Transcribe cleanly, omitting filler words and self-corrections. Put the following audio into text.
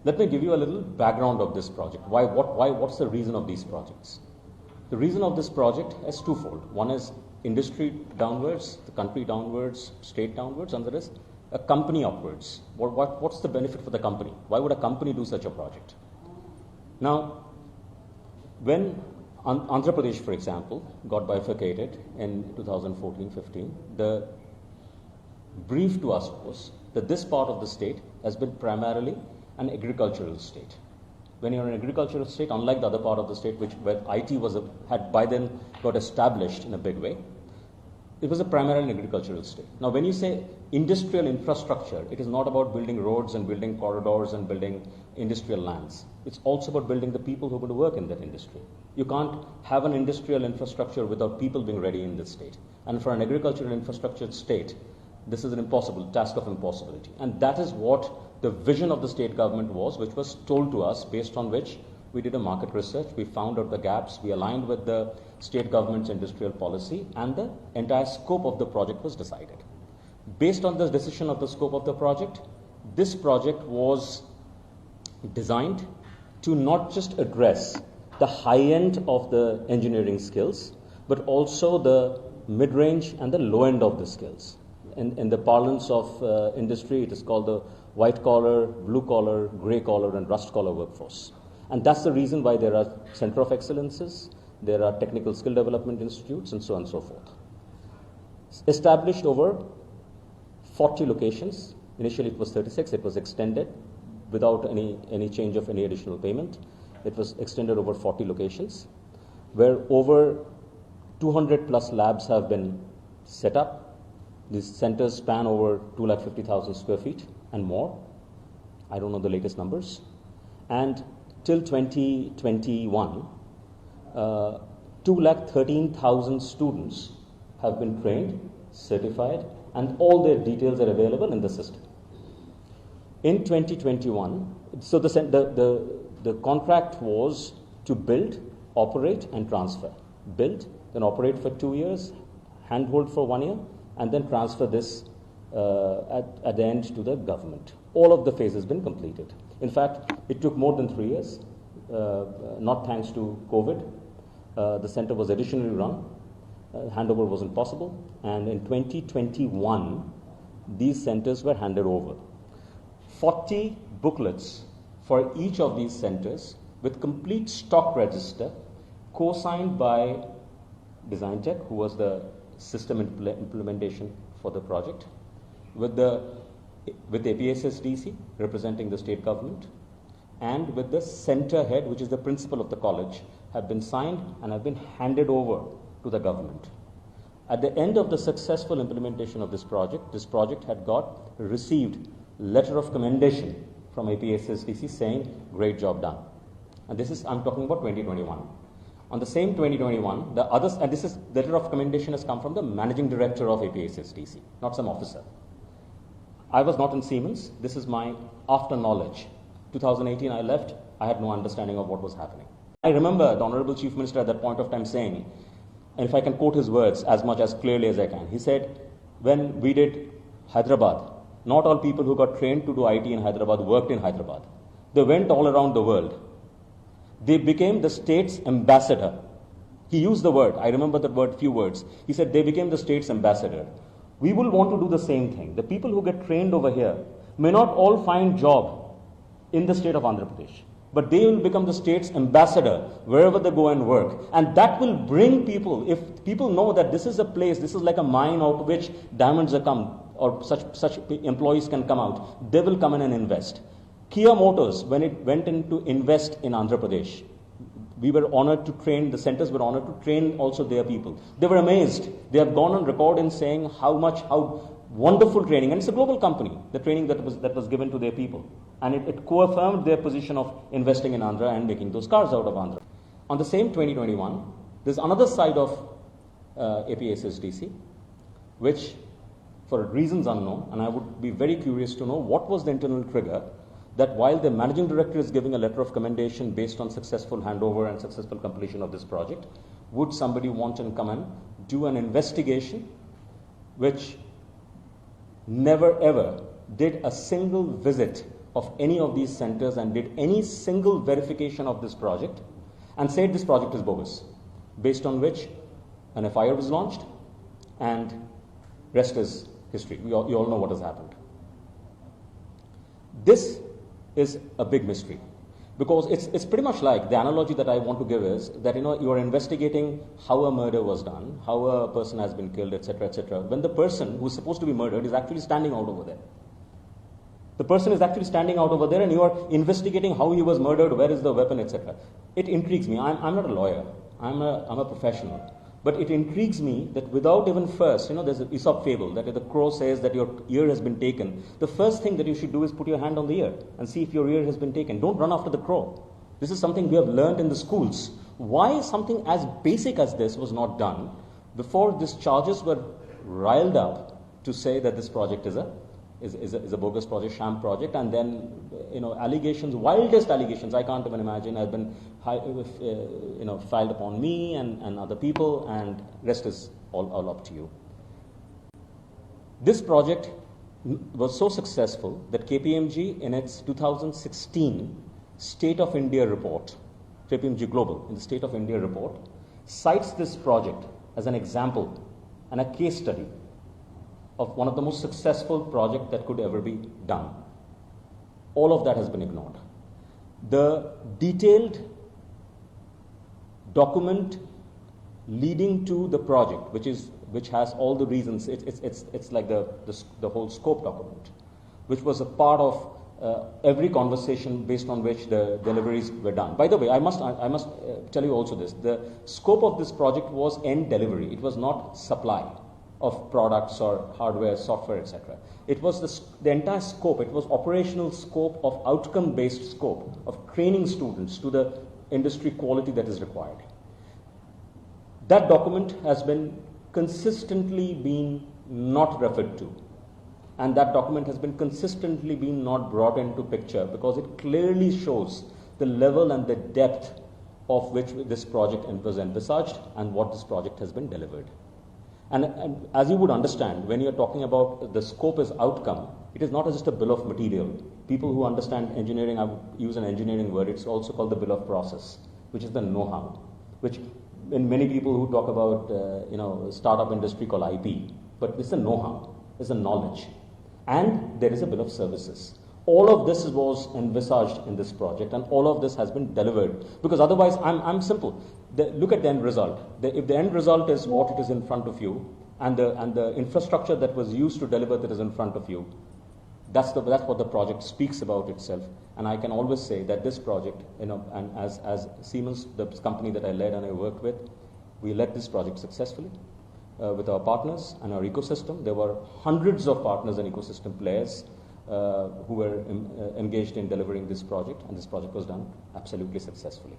Let me give you a little background of this project. What's the reason of these projects? The reason of this project is twofold. One is industry downwards, the country downwards, state downwards, and there is a company upwards. What's the benefit for the company? Why would a company do such a project? Now, when Andhra Pradesh, for example, got bifurcated in 2014-15, the brief to us was that this part of the state has been primarily an agricultural state. When you're an agricultural state, unlike the other part of the state, where IT had by then got established in a big way, it was a primarily agricultural state. Now, when you say industrial infrastructure, it is not about building roads and building corridors and building industrial lands. It's also about building the people who are going to work in that industry. You can't have an industrial infrastructure without people being ready in this state. And for an agricultural infrastructure state, this is an impossible task of impossibility. And that is what the vision of the state government was, which was told to us, based on which we did a market research, we found out the gaps, we aligned with the state government's industrial policy, and the entire scope of the project was decided. Based on this decision of the scope of the project, this project was designed to not just address the high end of the engineering skills, but also the mid-range and the low end of the skills. In the parlance of industry, it is called the white collar, blue collar, gray collar, and rust collar workforce. And that's the reason why there are center of excellences, there are technical skill development institutes, and so on and so forth. Established over 40 locations. Initially it was 36, it was extended without any change of any additional payment. It was extended over 40 locations, where over 200 plus labs have been set up. These centers span over 250,000 square feet and more. I don't know the latest numbers. And till 2021, 213,000 students have been trained, certified, and all their details are available in the system. In 2021, so the contract was to build, operate, and transfer. Build, then operate for 2 years, handhold for 1 year, and then transfer this at the end to the government. All of the phases has been completed. In fact, it took more than 3 years, not thanks to COVID. The center was additionally run. Handover wasn't possible. And in 2021, these centers were handed over. 40 booklets for each of these centers with complete stock register, co-signed by Design Tech, who was the system implementation for the project, with APSSDC representing the state government, and with the center head, which is the principal of the college, have been signed and have been handed over to the government. At the end of the successful implementation of this project had received letter of commendation from APSSDC saying, great job done. And this is, I'm talking about 2021. On the same 2021, the others, and this is, the letter of commendation has come from the managing director of APSSDC, not some officer. I was not in Siemens. This is my after knowledge. 2018, I left. I had no understanding of what was happening. I remember the Honorable Chief Minister at that point of time saying, and if I can quote his words as much as clearly as I can, he said, when we did Hyderabad, not all people who got trained to do IT in Hyderabad worked in Hyderabad. They went all around the world. They became the state's ambassador. He used the word, I remember that word, few words. He said they became the state's ambassador. We will want to do the same thing. The people who get trained over here may not all find job in the state of Andhra Pradesh, but they will become the state's ambassador wherever they go and work. And that will bring people, if people know that this is a place, this is like a mine out of which diamonds are come, or such employees can come out, they will come in and invest. Kia Motors, when it went in to invest in Andhra Pradesh, we were honored to train, the centers were honored to train also their people. They were amazed. They have gone on record in saying how wonderful training, and it's a global company, the training that was given to their people. And it co-affirmed their position of investing in Andhra and making those cars out of Andhra. On the same 2021, there's another side of APSSDC, which for reasons unknown, and I would be very curious to know what was the internal trigger that while the managing director is giving a letter of commendation based on successful handover and successful completion of this project, would somebody want to come and do an investigation which never ever did a single visit of any of these centers and did any single verification of this project and said this project is bogus, based on which an FIR was launched, and rest is history. You all know what has happened. This is a big mystery, because it's pretty much like, the analogy that I want to give is that, you are investigating how a murder was done, how a person has been killed, etc., etc., when the person who is supposed to be murdered is actually standing out over there. The person is actually standing out over there, and you are investigating how he was murdered, where is the weapon, etc. It intrigues me. I'm not a lawyer. I'm a professional. But it intrigues me that without even first, there's an Aesop fable that if the crow says that your ear has been taken, the first thing that you should do is put your hand on the ear and see if your ear has been taken. Don't run after the crow. This is something we have learned in the schools. Why something as basic as this was not done before these charges were riled up to say that this project is a bogus project, sham project, and then allegations, wildest allegations I can't even imagine, have been filed upon me and other people, and rest is all up to you. This project was so successful that KPMG, in its 2016 State of India report, KPMG Global in the State of India report, cites this project as an example and a case study of one of the most successful projects that could ever be done. All of that has been ignored. The detailed document leading to the project, which has all the reasons, it's like the whole scope document, which was a part of every conversation based on which the deliveries were done. By the way, I must tell you also this: the scope of this project was end delivery. It was not supply of products or hardware, software, etc. It was the entire scope. It was operational scope of outcome-based scope of training students to the industry quality that is required. That document has been consistently been not referred to, and that document has been consistently been not brought into picture, because it clearly shows the level and the depth of which this project was envisaged and what this project has been delivered. And as you would understand, when you're talking about the scope as outcome, it is not just a bill of material. People who understand engineering, I would use an engineering word, it's also called the bill of process, which is the know-how, which in many people who talk about, startup industry call IP, but it's a know-how, it's a knowledge. And there is a bill of services. All of this was envisaged in this project, and all of this has been delivered, because otherwise I'm simple. Look at the end result. If the end result is what it is in front of you, and the infrastructure that was used to deliver that is in front of you, that's what the project speaks about itself. And I can always say that this project, and as Siemens, the company that I led and I worked with, we led this project successfully with our partners and our ecosystem. There were hundreds of partners and ecosystem players who were engaged in delivering this project, and this project was done absolutely successfully.